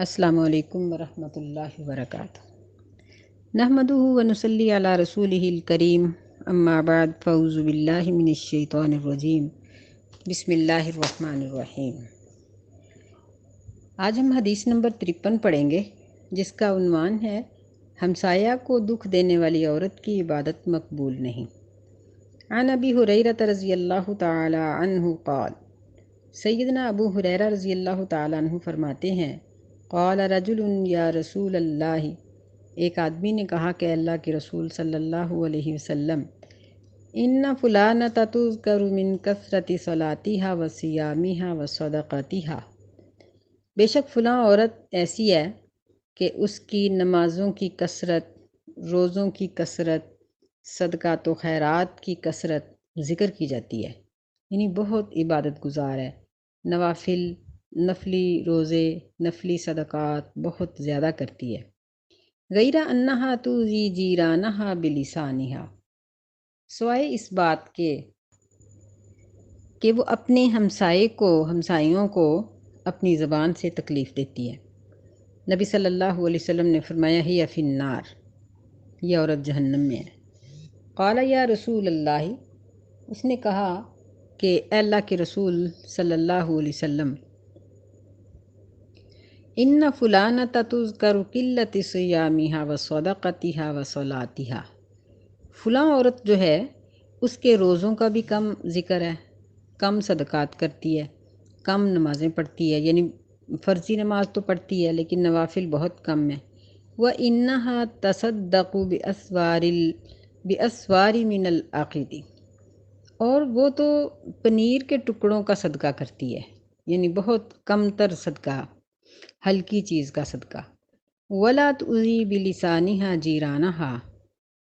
السلام علیکم ورحمۃ اللہ وبرکاتہ۔ نحمدہ و نصلی علی رسولہ الکریم، اما بعد فاعوذ باللہ من الشیطان الرجیم، بسم اللہ الرحمن الرحیم۔ آج ہم حدیث نمبر 53 پڑھیں گے، جس کا عنوان ہے ہمسایہ کو دکھ دینے والی عورت کی عبادت مقبول نہیں۔ عن ابی ہریرہ رضی اللہ تعالی عنہ قال، سیدنا ابو ہریرہ رضی اللہ تعالی عنہ فرماتے ہیں، قال رجل یا رسول اللہ، ایک آدمی نے کہا کہ اللہ کے رسول صلی اللہ علیہ وسلم، ان فلانۃ تذکر من کثرت صلاتها و صیامها و صدقاتها، بے شک فلاں عورت ایسی ہے کہ اس کی نمازوں کی کثرت، روزوں کی کثرت، صدقات و خیرات کی کثرت ذکر کی جاتی ہے، یعنی بہت عبادت گزار ہے، نفلی روزے، نفلی صدقات بہت زیادہ کرتی ہے۔ غیر انہا توزی جیرانہا بلسانہا، سوائے اس بات کے کہ وہ اپنے ہمسائیوں کو اپنی زبان سے تکلیف دیتی ہے۔ نبی صلی اللہ علیہ وسلم نے فرمایا، ہی فی النار، یہ عورت جہنم میں ہے۔ قال یا رسول اللہ، اس نے کہا کہ اے اللہ کے رسول صلی اللہ علیہ وسلم، ان فلانۃ تذکر قلۃ صیامہا و صدقتہا و صلاتہا، فلاں عورت جو ہے اس کے روزوں کا بھی کم ذکر ہے، کم صدقات کرتی ہے، کم نمازیں پڑھتی ہے، یعنی فرضی نماز تو پڑھتی ہے لیکن نوافل بہت کم ہے۔ وَإِنَّهَا تَصَدَّقُ بِأَسْوَارِ مِنَ الْعَقِدِ، اور وہ تو پنیر کے ٹکڑوں کا صدقہ کرتی ہے، یعنی بہت کم تر صدقہ، ہلکی چیز کا صدقہ۔ وَلَا تُؤْذِي بِلِسَانِهَا جِيرَانَهَا،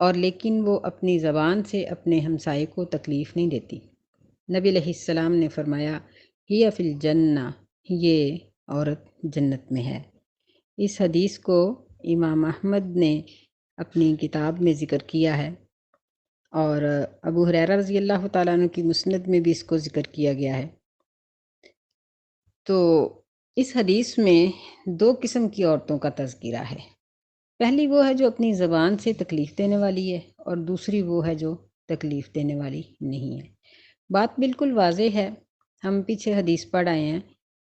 اور لیکن وہ اپنی زبان سے اپنے ہمسائے کو تکلیف نہیں دیتی۔ نبی علیہ السلام نے فرمایا، ہی فی الجنہ، یہ عورت جنت میں ہے۔ اس حدیث کو امام احمد نے اپنی کتاب میں ذکر کیا ہے، اور ابو ہریرہ رضی اللہ تعالیٰ عنہ کی مسند میں بھی اس کو ذکر کیا گیا ہے۔ تو اس حدیث میں دو قسم کی عورتوں کا تذکرہ ہے۔ پہلی وہ ہے جو اپنی زبان سے تکلیف دینے والی ہے، اور دوسری وہ ہے جو تکلیف دینے والی نہیں ہے۔ بات بالکل واضح ہے، ہم پیچھے حدیث پڑھ آئے ہیں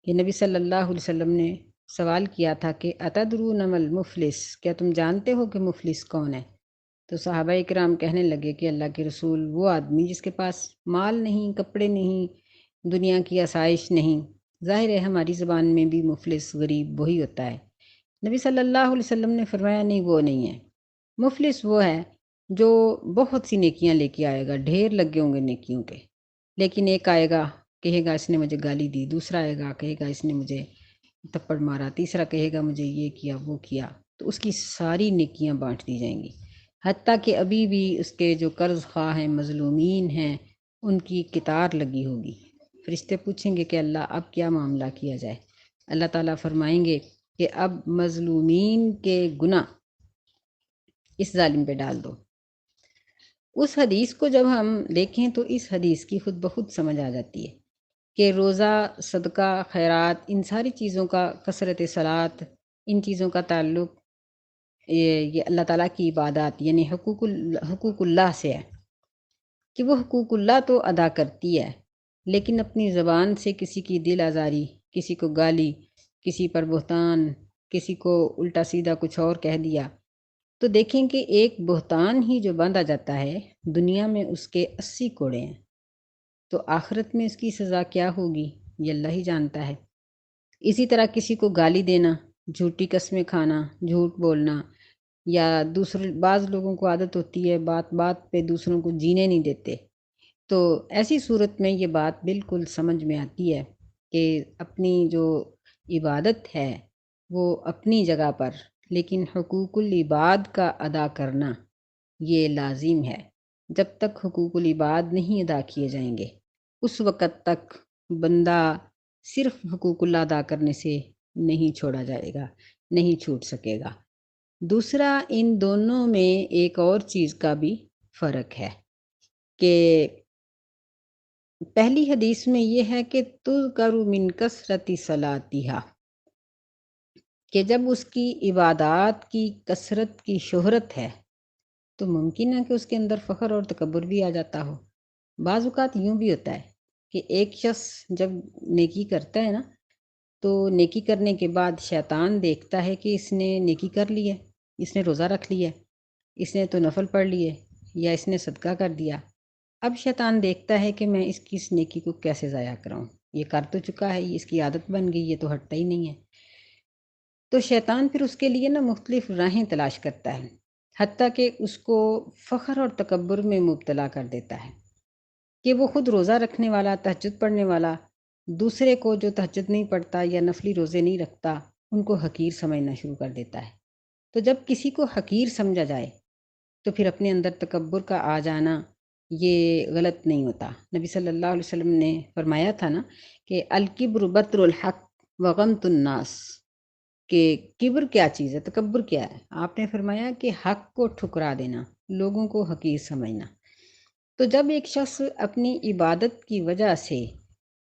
کہ نبی صلی اللہ علیہ وسلم نے سوال کیا تھا کہ اتدرون ما المفلس، کیا تم جانتے ہو کہ مفلس کون ہے؟ تو صحابہ اکرام کہنے لگے کہ اللہ کے رسول، وہ آدمی جس کے پاس مال نہیں، کپڑے نہیں، دنیا کی آسائش نہیں۔ ظاہر ہے ہماری زبان میں بھی مفلس، غریب وہی ہوتا ہے۔ نبی صلی اللہ علیہ وسلم نے فرمایا، نہیں، وہ نہیں ہے۔ مفلس وہ ہے جو بہت سی نیکیاں لے کے آئے گا، ڈھیر لگے ہوں گے نیکیوں کے، لیکن ایک آئے گا کہے گا اس نے مجھے گالی دی، دوسرا آئے گا کہے گا اس نے مجھے تھپڑ مارا، تیسرا کہے گا مجھے یہ کیا وہ کیا، تو اس کی ساری نیکیاں بانٹ دی جائیں گی، حتیٰ کہ ابھی بھی اس کے جو قرض خواہ ہیں، مظلومین ہیں، ان کی قطار لگی ہوگی۔ فرشتے پوچھیں گے کہ اللہ اب کیا معاملہ کیا جائے؟ اللہ تعالیٰ فرمائیں گے کہ اب مظلومین کے گناہ اس ظالم پہ ڈال دو۔ اس حدیث کو جب ہم دیکھیں تو اس حدیث کی خود بخود سمجھ آ جاتی ہے کہ روزہ، صدقہ، خیرات، ان ساری چیزوں کا، کثرت صلات، ان چیزوں کا تعلق یہ اللہ تعالیٰ کی عبادات یعنی حقوق اللہ سے ہے، کہ وہ حقوق اللہ تو ادا کرتی ہے، لیکن اپنی زبان سے کسی کی دل آزاری، کسی کو گالی، کسی پر بہتان، کسی کو الٹا سیدھا کچھ اور کہہ دیا، تو دیکھیں کہ ایک بہتان ہی جو باندھا جاتا ہے، دنیا میں اس کے 80 کوڑے ہیں، تو آخرت میں اس کی سزا کیا ہوگی یہ اللہ ہی جانتا ہے۔ اسی طرح کسی کو گالی دینا، جھوٹی قسمیں کھانا، جھوٹ بولنا، یا بعض لوگوں کو عادت ہوتی ہے بات بات پہ دوسروں کو جینے نہیں دیتے، تو ایسی صورت میں یہ بات بالکل سمجھ میں آتی ہے کہ اپنی جو عبادت ہے وہ اپنی جگہ پر، لیکن حقوق العباد کا ادا کرنا یہ لازم ہے۔ جب تک حقوق العباد نہیں ادا کیے جائیں گے، اس وقت تک بندہ صرف حقوق اللہ ادا کرنے سے نہیں چھوڑا جائے گا، نہیں چھوٹ سکے گا۔ دوسرا، ان دونوں میں ایک اور چیز کا بھی فرق ہے کہ پہلی حدیث میں یہ ہے کہ تذکر من کثرت صلاتہا، کہ جب اس کی عبادات کی کثرت کی شہرت ہے تو ممکن ہے کہ اس کے اندر فخر اور تکبر بھی آ جاتا ہو۔ بعض اوقات یوں بھی ہوتا ہے کہ ایک شخص جب نیکی کرتا ہے نا، تو نیکی کرنے کے بعد شیطان دیکھتا ہے کہ اس نے نیکی کر لی ہے، اس نے روزہ رکھ لیا ہے، اس نے تو نفل پڑھ لیے، یا اس نے صدقہ کر دیا۔ اب شیطان دیکھتا ہے کہ میں اس کی اس نیکی کو کیسے ضائع کراؤں، یہ کر تو چکا ہے، یہ اس کی عادت بن گئی، یہ تو ہٹتا ہی نہیں ہے۔ تو شیطان پھر اس کے لیے نا مختلف راہیں تلاش کرتا ہے، حتیٰ کہ اس کو فخر اور تکبر میں مبتلا کر دیتا ہے کہ وہ خود روزہ رکھنے والا، تہجد پڑھنے والا، دوسرے کو جو تہجد نہیں پڑھتا یا نفلی روزے نہیں رکھتا ان کو حقیر سمجھنا شروع کر دیتا ہے۔ تو جب کسی کو حقیر سمجھا جائے تو پھر اپنے اندر تکبر کا آ جانا یہ غلط نہیں ہوتا۔ نبی صلی اللہ علیہ وسلم نے فرمایا تھا نا کہ الکبر بطر الحق وغمت الناس، کہ کبر کیا چیز ہے، تکبر کیا ہے؟ آپ نے فرمایا کہ حق کو ٹھکرا دینا، لوگوں کو حقیر سمجھنا۔ تو جب ایک شخص اپنی عبادت کی وجہ سے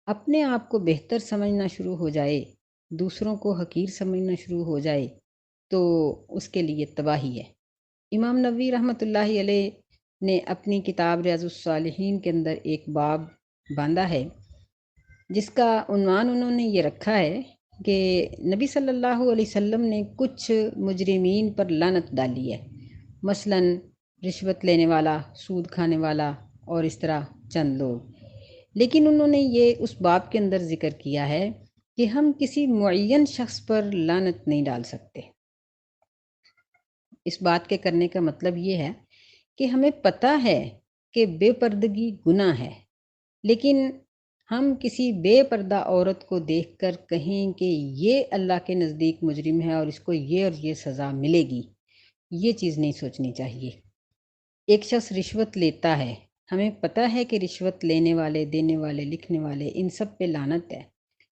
اپنے آپ کو بہتر سمجھنا شروع ہو جائے، دوسروں کو حقیر سمجھنا شروع ہو جائے، تو اس کے لیے تباہی ہے۔ امام نووی رحمۃ اللہ علیہ نے اپنی کتاب ریاض الصالحین کے اندر ایک باب باندھا ہے جس کا عنوان انہوں نے یہ رکھا ہے کہ نبی صلی اللہ علیہ وسلم نے کچھ مجرمین پر لعنت ڈالی ہے، مثلا رشوت لینے والا، سود کھانے والا، اور اس طرح چند لوگ۔ لیکن انہوں نے یہ اس باب کے اندر ذکر کیا ہے کہ ہم کسی معین شخص پر لعنت نہیں ڈال سکتے۔ اس بات کے کرنے کا مطلب یہ ہے کہ ہمیں پتہ ہے کہ بے پردگی گناہ ہے، لیکن ہم کسی بے پردہ عورت کو دیکھ کر کہیں کہ یہ اللہ کے نزدیک مجرم ہے اور اس کو یہ اور یہ سزا ملے گی، یہ چیز نہیں سوچنی چاہیے۔ ایک شخص رشوت لیتا ہے، ہمیں پتہ ہے کہ رشوت لینے والے، دینے والے، لکھنے والے، ان سب پہ لعنت ہے،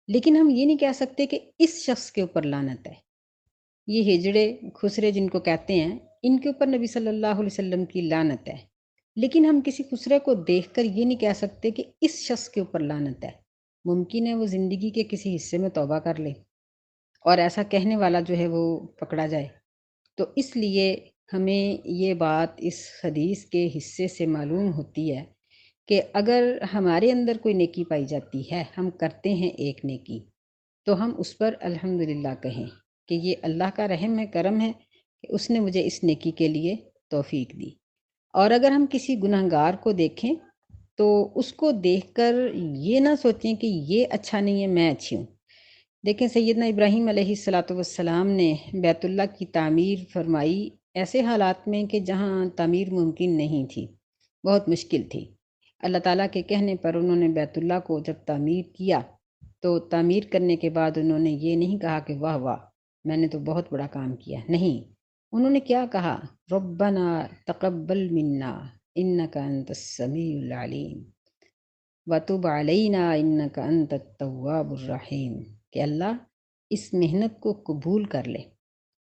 لیکن ہم یہ نہیں کہہ سکتے کہ اس شخص کے اوپر لعنت ہے۔ یہ ہجڑے خسرے جن کو کہتے ہیں، ان کے اوپر نبی صلی اللہ علیہ وسلم کی لعنت ہے، لیکن ہم کسی خسرے کو دیکھ کر یہ نہیں کہہ سکتے کہ اس شخص کے اوپر لعنت ہے۔ ممکن ہے وہ زندگی کے کسی حصے میں توبہ کر لے اور ایسا کہنے والا جو ہے وہ پکڑا جائے۔ تو اس لیے ہمیں یہ بات اس حدیث کے حصے سے معلوم ہوتی ہے کہ اگر ہمارے اندر کوئی نیکی پائی جاتی ہے، ہم کرتے ہیں ایک نیکی، تو ہم اس پر الحمدللہ کہیں کہ یہ اللہ کا رحم ہے، کرم ہے کہ اس نے مجھے اس نیکی کے لیے توفیق دی۔ اور اگر ہم کسی گناہ گار کو دیکھیں تو اس کو دیکھ کر یہ نہ سوچیں کہ یہ اچھا نہیں ہے، میں اچھی ہوں۔ دیکھیں سیدنا ابراہیم علیہ الصلاۃ والسلام نے بیت اللہ کی تعمیر فرمائی ایسے حالات میں کہ جہاں تعمیر ممکن نہیں تھی، بہت مشکل تھی۔ اللہ تعالیٰ کے کہنے پر انہوں نے بیت اللہ کو جب تعمیر کیا تو تعمیر کرنے کے بعد انہوں نے یہ نہیں کہا کہ واہ واہ میں نے تو بہت بڑا کام کیا، نہیں، انہوں نے کیا کہا؟ ربنا تقبل منا انک انت السمیع العلیم وتب علینا انک انت التواب الرحیم، کہ اللہ اس محنت کو قبول کر لے۔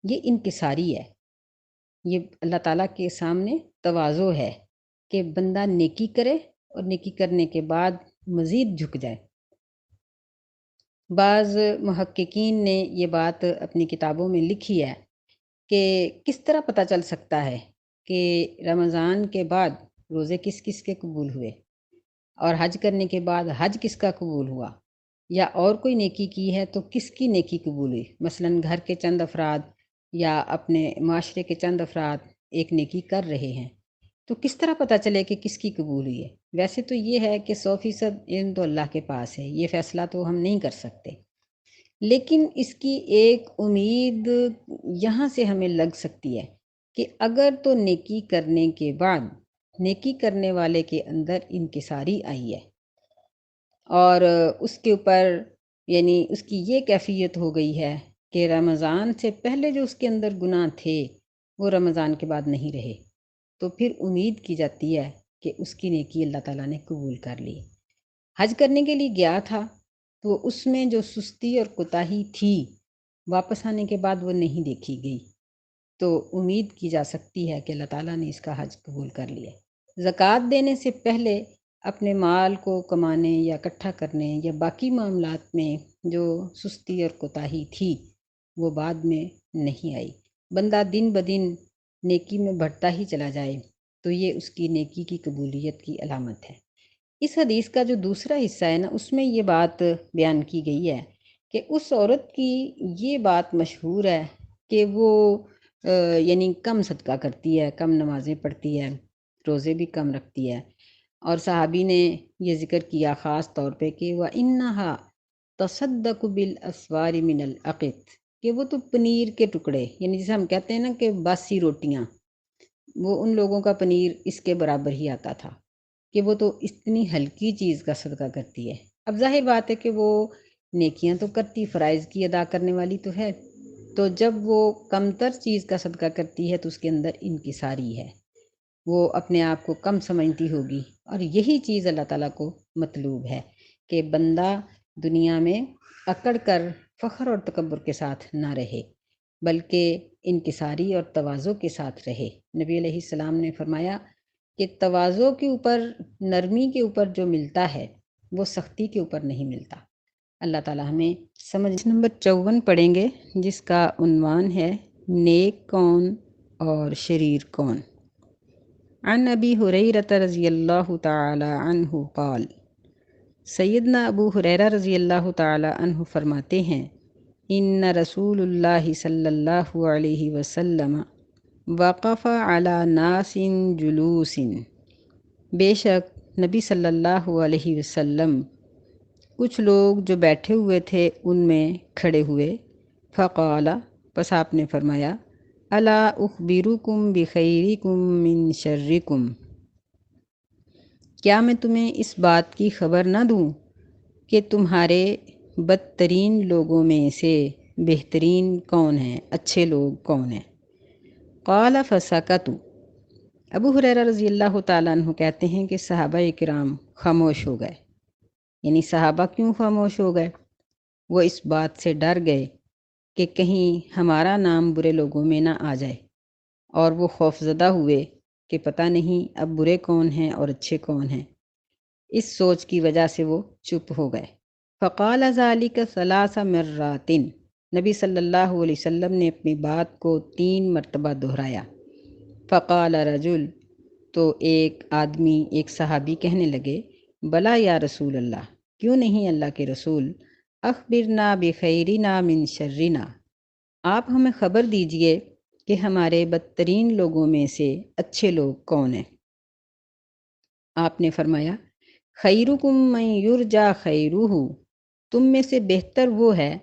یہ انکساری ہے، یہ اللہ تعالیٰ کے سامنے تواضع ہے کہ بندہ نیکی کرے اور نیکی کرنے کے بعد مزید جھک جائے۔ بعض محققین نے یہ بات اپنی کتابوں میں لکھی ہے کہ کس طرح پتہ چل سکتا ہے کہ رمضان کے بعد روزے کس کس کے قبول ہوئے، اور حج کرنے کے بعد حج کس کا قبول ہوا، یا اور کوئی نیکی کی ہے تو کس کی نیکی قبول ہوئی۔ مثلا گھر کے چند افراد یا اپنے معاشرے کے چند افراد ایک نیکی کر رہے ہیں، تو کس طرح پتہ چلے کہ کس کی قبول ہوئی ہے؟ ویسے تو یہ ہے کہ 100% علم تو اللہ کے پاس ہے، یہ فیصلہ تو ہم نہیں کر سکتے، لیکن اس کی ایک امید یہاں سے ہمیں لگ سکتی ہے کہ اگر تو نیکی کرنے کے بعد نیکی کرنے والے کے اندر انکساری آئی ہے اور اس کے اوپر یعنی اس کی یہ کیفیت ہو گئی ہے کہ رمضان سے پہلے جو اس کے اندر گناہ تھے وہ رمضان کے بعد نہیں رہے، تو پھر امید کی جاتی ہے کہ اس کی نیکی اللہ تعالیٰ نے قبول کر لی۔ حج کرنے کے لیے گیا تھا تو اس میں جو سستی اور کوتاہی تھی واپس آنے کے بعد وہ نہیں دیکھی گئی، تو امید کی جا سکتی ہے کہ اللہ تعالیٰ نے اس کا حج قبول کر لیا۔ زکوٰۃ دینے سے پہلے اپنے مال کو کمانے یا اکٹھا کرنے یا باقی معاملات میں جو سستی اور کوتاہی تھی وہ بعد میں نہیں آئی۔ بندہ دن بدن نیکی میں بڑھتا ہی چلا جائے تو یہ اس کی نیکی کی قبولیت کی علامت ہے۔ اس حدیث کا جو دوسرا حصہ ہے نا، اس میں یہ بات بیان کی گئی ہے کہ اس عورت کی یہ بات مشہور ہے کہ وہ یعنی کم صدقہ کرتی ہے، کم نمازیں پڑھتی ہے، روزے بھی کم رکھتی ہے، اور صحابی نے یہ ذکر کیا خاص طور پہ کہ وَإِنَّهَا تَصَدَّقُ بِالْأَسْوَارِ مِنَ الْعَقِدِ، کہ وہ تو پنیر کے ٹکڑے، یعنی جسے ہم کہتے ہیں نا کہ باسی روٹیاں، وہ ان لوگوں کا پنیر اس کے برابر ہی آتا تھا کہ وہ تو اتنی ہلکی چیز کا صدقہ کرتی ہے۔ اب ظاہر بات ہے کہ وہ نیکیاں تو کرتی، فرائض کی ادا کرنے والی تو ہے، تو جب وہ کم تر چیز کا صدقہ کرتی ہے تو اس کے اندر انکساری ہے، وہ اپنے آپ کو کم سمجھتی ہوگی، اور یہی چیز اللہ تعالیٰ کو مطلوب ہے کہ بندہ دنیا میں اکڑ کر فخر اور تکبر کے ساتھ نہ رہے، بلکہ انکساری اور تواضع کے ساتھ رہے۔ نبی علیہ السلام نے فرمایا کہ تواضع کے اوپر، نرمی کے اوپر جو ملتا ہے وہ سختی کے اوپر نہیں ملتا۔ اللہ تعالیٰ ہمیں سمجھ۔ نمبر 54 پڑھیں گے، جس کا عنوان ہے نیک کون اور شریر کون۔ عن ابی ہریرہ رضی اللہ تعالی عنہ قال، سیدنا ابو ہریرہ رضی اللہ تعالی عنہ فرماتے ہیں، ان رسول اللہ صلی اللہ علیہ وسلم وقف علی ناس جلوس، بے شک نبی صلی اللہ علیہ وسلم کچھ لوگ جو بیٹھے ہوئے تھے ان میں کھڑے ہوئے، فقال، پس آپ نے فرمایا، الا اخبرکم بخیرکم من شرکم، کیا میں تمہیں اس بات کی خبر نہ دوں کہ تمہارے بدترین لوگوں میں سے بہترین کون ہیں، اچھے لوگ کون ہیں؟ قال فسکتوا، ابو ہریرہ رضی اللہ تعالیٰ عنہ کہتے ہیں کہ صحابہ کرام خاموش ہو گئے۔ یعنی صحابہ کیوں خاموش ہو گئے؟ وہ اس بات سے ڈر گئے کہ کہیں ہمارا نام برے لوگوں میں نہ آ جائے، اور وہ خوفزدہ ہوئے کہ پتہ نہیں اب برے کون ہیں اور اچھے کون ہیں۔ اس سوچ کی وجہ سے وہ چپ ہو گئے۔ فقال ذلك 3 مرات، نبی صلی اللہ علیہ وسلم نے اپنی بات کو 3 مرتبہ دہرایا۔ فقال رجل، تو ایک آدمی، ایک صحابی کہنے لگے، بلا یا رسول اللہ، کیوں نہیں اللہ کے رسول، اخبرنا بخیرنا من شرنا، آپ ہمیں خبر دیجئے کہ ہمارے بدترین لوگوں میں سے اچھے لوگ کون ہیں؟ آپ نے فرمایا، خیرکم من یرجا خیرہ، تم میں سے بہتر وہ ہے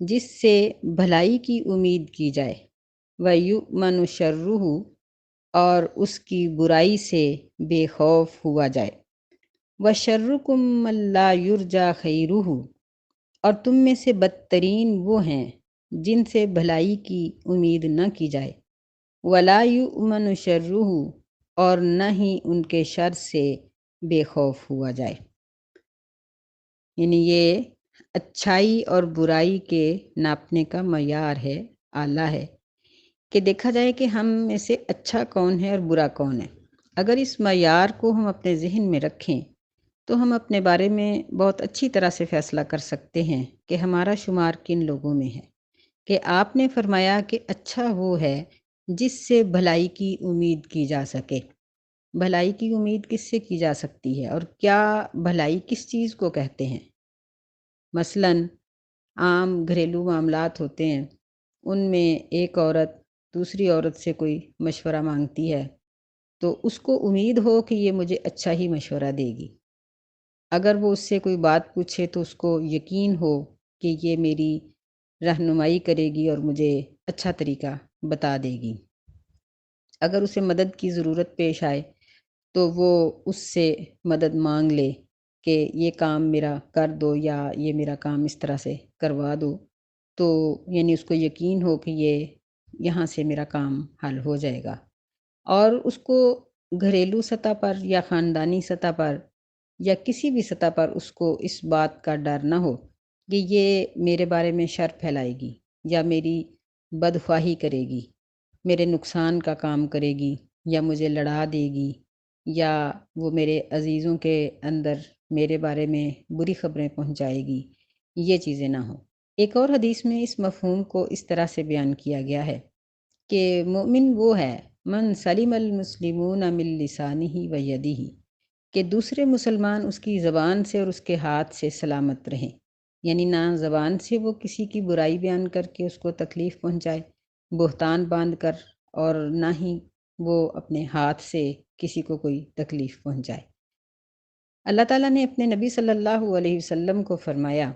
جس سے بھلائی کی امید کی جائے، ویؤمن شرہ، اور اس کی برائی سے بے خوف ہوا جائے، وشرکم من لا یرجا خیرہ، اور تم میں سے بدترین وہ ہیں جن سے بھلائی کی امید نہ کی جائے، ولا یؤمن شرہ، اور نہ ہی ان کے شر سے بے خوف ہوا جائے۔ یعنی یہ اچھائی اور برائی کے ناپنے کا معیار ہے، آلہ ہے، کہ دیکھا جائے کہ ہم میں سے اچھا کون ہے اور برا کون ہے۔ اگر اس معیار کو ہم اپنے ذہن میں رکھیں تو ہم اپنے بارے میں بہت اچھی طرح سے فیصلہ کر سکتے ہیں کہ ہمارا شمار کن لوگوں میں ہے۔ کہ آپ نے فرمایا کہ اچھا وہ ہے جس سے بھلائی کی امید کی جا سکے۔ بھلائی کی امید کس سے کی جا سکتی ہے، اور کیا بھلائی کس چیز کو کہتے ہیں؟ مثلاً عام گھریلو معاملات ہوتے ہیں، ان میں ایک عورت دوسری عورت سے کوئی مشورہ مانگتی ہے تو اس کو امید ہو کہ یہ مجھے اچھا ہی مشورہ دے گی۔ اگر وہ اس سے کوئی بات پوچھے تو اس کو یقین ہو کہ یہ میری رہنمائی کرے گی اور مجھے اچھا طریقہ بتا دے گی۔ اگر اسے مدد کی ضرورت پیش آئے تو وہ اس سے مدد مانگ لے کہ یہ کام میرا کر دو یا یہ میرا کام اس طرح سے کروا دو، تو یعنی اس کو یقین ہو کہ یہ یہاں سے میرا کام حل ہو جائے گا، اور اس کو گھریلو سطح پر یا خاندانی سطح پر یا کسی بھی سطح پر اس کو اس بات کا ڈر نہ ہو کہ یہ میرے بارے میں شر پھیلائے گی یا میری بدخواہی کرے گی، میرے نقصان کا کام کرے گی، یا مجھے لڑا دے گی، یا وہ میرے عزیزوں کے اندر میرے بارے میں بری خبریں پہنچائے گی، یہ چیزیں نہ ہوں۔ ایک اور حدیث میں اس مفہوم کو اس طرح سے بیان کیا گیا ہے کہ مومن وہ ہے من سلم المسلمون من لسانہ و یدہ، کہ دوسرے مسلمان اس کی زبان سے اور اس کے ہاتھ سے سلامت رہیں، یعنی نہ زبان سے وہ کسی کی برائی بیان کر کے اس کو تکلیف پہنچائے بہتان باندھ کر، اور نہ ہی وہ اپنے ہاتھ سے کسی کو کوئی تکلیف پہنچائے۔ اللہ تعالیٰ نے اپنے نبی صلی اللہ علیہ وسلم کو فرمایا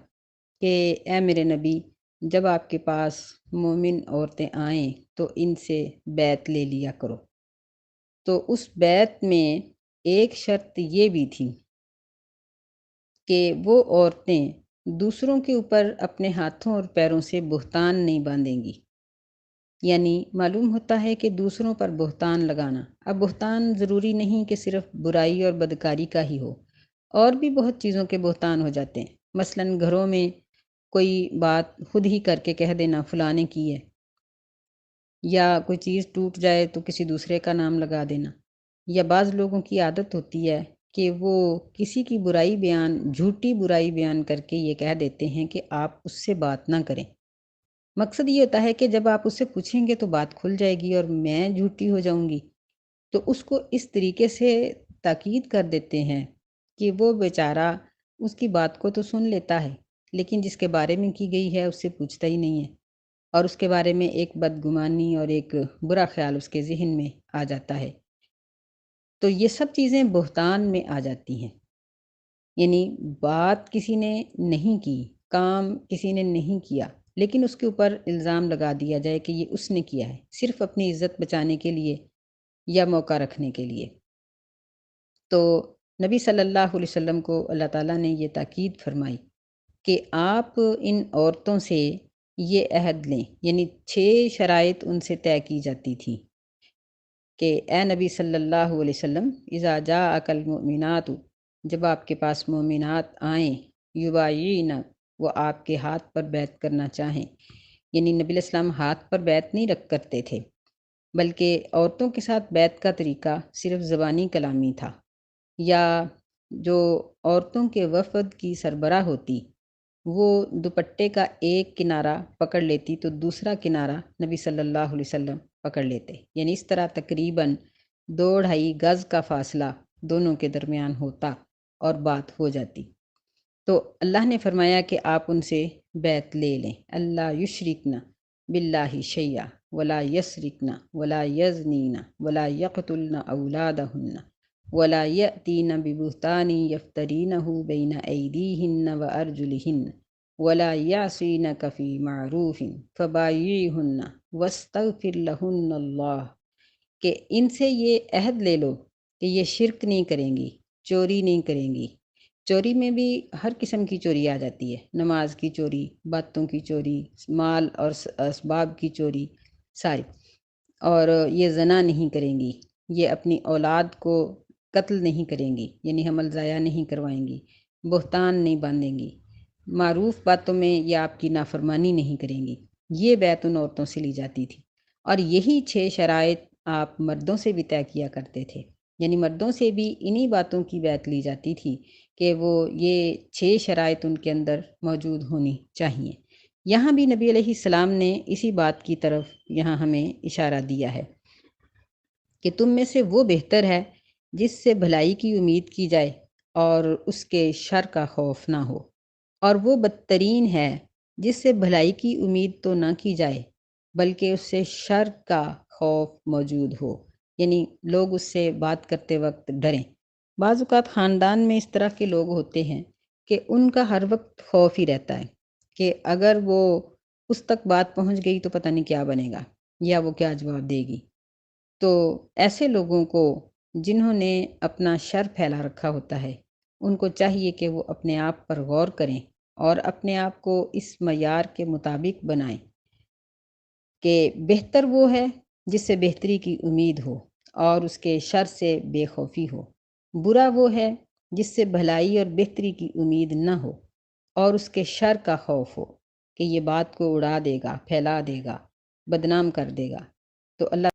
کہ اے میرے نبی، جب آپ کے پاس مومن عورتیں آئیں تو ان سے بیعت لے لیا کرو۔ تو اس بیعت میں ایک شرط یہ بھی تھی کہ وہ عورتیں دوسروں کے اوپر اپنے ہاتھوں اور پیروں سے بہتان نہیں باندھیں گی، یعنی معلوم ہوتا ہے کہ دوسروں پر بہتان لگانا، اب بہتان ضروری نہیں کہ صرف برائی اور بدکاری کا ہی ہو، اور بھی بہت چیزوں کے بہتان ہو جاتے ہیں۔ مثلاً گھروں میں کوئی بات خود ہی کر کے کہہ دینا فلاں نے کی ہے، یا کوئی چیز ٹوٹ جائے تو کسی دوسرے کا نام لگا دینا، یا بعض لوگوں کی عادت ہوتی ہے کہ وہ کسی کی برائی بیان، جھوٹی برائی بیان کر کے یہ کہہ دیتے ہیں کہ آپ اس سے بات نہ کریں۔ مقصد یہ ہوتا ہے کہ جب آپ اس سے پوچھیں گے تو بات کھل جائے گی اور میں جھوٹی ہو جاؤں گی، تو اس کو اس طریقے سے تاکید کر دیتے ہیں کہ وہ بیچارہ اس کی بات کو تو سن لیتا ہے، لیکن جس کے بارے میں کی گئی ہے اس سے پوچھتا ہی نہیں ہے، اور اس کے بارے میں ایک بدگمانی اور ایک برا خیال اس کے ذہن میں آ جاتا ہے۔ تو یہ سب چیزیں بہتان میں آ جاتی ہیں، یعنی بات کسی نے نہیں کی، کام کسی نے نہیں کیا، لیکن اس کے اوپر الزام لگا دیا جائے کہ یہ اس نے کیا ہے، صرف اپنی عزت بچانے کے لیے یا موقع رکھنے کے لیے۔ تو نبی صلی اللہ علیہ وسلم کو اللہ تعالیٰ نے یہ تاکید فرمائی کہ آپ ان عورتوں سے یہ عہد لیں، یعنی 6 شرائط ان سے طے کی جاتی تھیں کہ اے نبی صلی اللہ علیہ وسلم، اذا جاءک المؤمنات، جب آپ کے پاس مومنات آئیں، یبایعن، وہ آپ کے ہاتھ پر بیعت کرنا چاہیں، یعنی نبی علیہ السلام ہاتھ پر بیعت نہیں رکھ کرتے تھے، بلکہ عورتوں کے ساتھ بیعت کا طریقہ صرف زبانی کلامی تھا، یا جو عورتوں کے وفد کی سربراہ ہوتی وہ دوپٹے کا ایک کنارہ پکڑ لیتی تو دوسرا کنارہ نبی صلی اللہ علیہ وسلم پکڑ لیتے، یعنی اس طرح تقریباً 2-2.5 گز کا فاصلہ دونوں کے درمیان ہوتا اور بات ہو جاتی۔ تو اللہ نے فرمایا کہ آپ ان سے بیعت لے لیں، اللہ یشرکن باللہ شیئا ولا یسرکن ولا یزنین ولا یقتلن اولادہن ولا یأتین ببہتان یفترینہ بین ایدیہن وارجلہن ولا یعصینک فی معروف فبایعہن واستغفر لہن اللہ، کہ ان سے یہ عہد لے لو کہ یہ شرک نہیں کریں گی، چوری نہیں کریں گی۔ چوری میں بھی ہر قسم کی چوری آ جاتی ہے، نماز کی چوری، باتوں کی چوری، مال اور اسباب کی چوری ساری، اور یہ زنا نہیں کریں گی، یہ اپنی اولاد کو قتل نہیں کریں گی، یعنی حمل ضائع نہیں کروائیں گی، بہتان نہیں باندھیں گی، معروف باتوں میں یہ آپ کی نافرمانی نہیں کریں گی۔ یہ بیعت ان عورتوں سے لی جاتی تھی، اور یہی 6 شرائط آپ مردوں سے بھی طے کیا کرتے تھے، یعنی مردوں سے بھی انہی باتوں کی بیعت لی جاتی تھی کہ وہ یہ 6 شرائط ان کے اندر موجود ہونی چاہیے۔ یہاں بھی نبی علیہ السلام نے اسی بات کی طرف یہاں ہمیں اشارہ دیا ہے کہ تم میں سے وہ بہتر ہے جس سے بھلائی کی امید کی جائے اور اس کے شر کا خوف نہ ہو، اور وہ بدترین ہے جس سے بھلائی کی امید تو نہ کی جائے بلکہ اس سے شر کا خوف موجود ہو، یعنی لوگ اس سے بات کرتے وقت ڈریں۔ بعض اوقات خاندان میں اس طرح کے لوگ ہوتے ہیں کہ ان کا ہر وقت خوف ہی رہتا ہے کہ اگر وہ اس تک بات پہنچ گئی تو پتہ نہیں کیا بنے گا، یا وہ کیا جواب دے گی۔ تو ایسے لوگوں کو جنہوں نے اپنا شر پھیلا رکھا ہوتا ہے، ان کو چاہیے کہ وہ اپنے آپ پر غور کریں اور اپنے آپ کو اس معیار کے مطابق بنائیں کہ بہتر وہ ہے جس سے بہتری کی امید ہو اور اس کے شر سے بے خوفی ہو، برا وہ ہے جس سے بھلائی اور بہتری کی امید نہ ہو اور اس کے شر کا خوف ہو کہ یہ بات کو اڑا دے گا، پھیلا دے گا، بدنام کر دے گا۔ تو اللہ